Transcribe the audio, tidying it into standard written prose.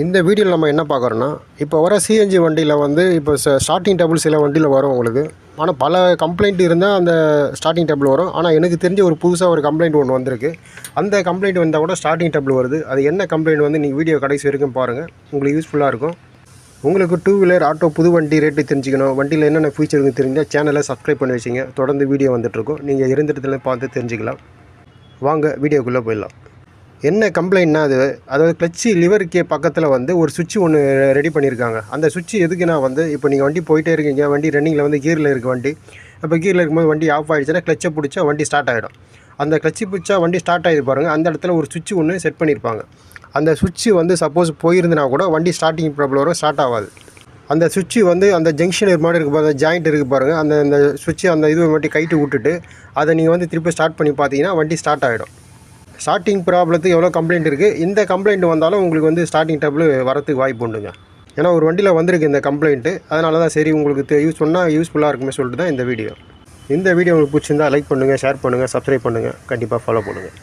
இந்த வீடியோவில் நம்ம என்ன பார்க்குறோன்னா, இப்போ வர சிஎன்ஜி வண்டியில் வந்து இப்போ ஸ்டார்டிங் டேபிள் சில வண்டியில் வரும் உங்களுக்கு. ஆனால் பல கம்ப்ளைண்ட் இருந்தால் அந்த ஸ்டார்டிங் டேபிள் வரும். ஆனால் எனக்கு தெரிஞ்ச ஒரு புதுசாக ஒரு கம்ப்ளைண்ட் ஒன்று வந்திருக்கு. அந்த கம்ப்ளைண்ட் வந்தால் கூட ஸ்டார்டிங் டேபிள் வருது. அது என்ன கம்ப்ளைண்ட் வந்து நீங்கள் வீடியோ கடைசி வரைக்கும் பாருங்கள், உங்களுக்கு யூஸ்ஃபுல்லாக இருக்கும். உங்களுக்கு டூ வீலர் ஆட்டோ புது வண்டி ரேட்டு தெரிஞ்சுக்கணும், வண்டியில் என்னென்ன ஃபீச்சர் இருக்குன்னு தெரிஞ்சால் சேனலை சப்ஸ்கிரைப் பண்ணி வச்சிங்க. தொடர்ந்து வீடியோ வந்துட்டுருக்கும், நீங்கள் இருந்த இடத்துல பார்த்து தெரிஞ்சுக்கலாம். வாங்க வீடியோக்குள்ளே போயிடலாம். என்ன கம்ப்ளைண்ட்னா அதாவது கிளச்சு லிவருக்கு பக்கத்தில் வந்து ஒரு சுவிட்ச் ஒன்று ரெடி பண்ணியிருக்காங்க. அந்த சுவிட்ச் எதுக்குன்னா வந்து இப்போ நீங்கள் வண்டி போயிட்டே இருக்கீங்க, வண்டி ரன்னிங்கில் வந்து கீரில் இருக்குது வண்டி. அப்போ கீரில் இருக்கும்போது வண்டி ஆஃப் ஆகிடுச்சுன்னா கிளச்சை பிடிச்சா வண்டி ஸ்டார்ட் ஆகிடும். அந்த கிளச்சு பிடிச்சா வண்டி ஸ்டார்ட் ஆகிது பாருங்கள், அந்த இடத்துல ஒரு சுவிட்ச் ஒன்று செட் பண்ணியிருப்பாங்க. அந்த சுவிட்ச் வந்து சப்போஸ் போயிருந்தனா கூட வண்டி ஸ்டார்டிங் ப்ராப்ளம் வரும், ஸ்டார்ட் ஆகாது. அந்த சுவிட்ச் வந்து அந்த ஜங்ஷன் மாதிரி இருக்குது பாருங்கள், ஜாயிண்ட் இருக்குது பாருங்கள், அந்த சுவிட்ச் அந்த இது மட்டும் கைட்டு விட்டுட்டு அதை நீங்கள் வந்து திருப்பி ஸ்டார்ட் பண்ணி பார்த்தீங்கன்னா வண்டி ஸ்டார்ட் ஆகிடும். ஸ்டார்டிங் ப்ராப்ளத்துக்கு எவ்வளோ கம்ப்ளைண்ட் இருக்குது, இந்த கம்ப்ளைண்ட் வந்தாலும் உங்களுக்கு வந்து ஸ்டார்டிங் டேபிள் வரத்துக்கு வாய்ப்பு உண்டுங்க. ஏன்னா ஒரு வண்டியில் வந்திருக்கு இந்த கம்ப்ளைண்ட்டு, அதனால தான் சரி உங்களுக்கு சொன்னால் யூஸ்ஃபுல்லாக இருக்குமே சொல்லிட்டு தான் இந்த வீடியோ. இந்த வீடியோ உங்களுக்கு பிடிச்சிருந்தால் லைக் பண்ணுங்கள், ஷேர் பண்ணுங்கள், சப்ஸ்கிரைப் பண்ணுங்கள், கண்டிப்பாக ஃபாலோ பண்ணுங்கள்.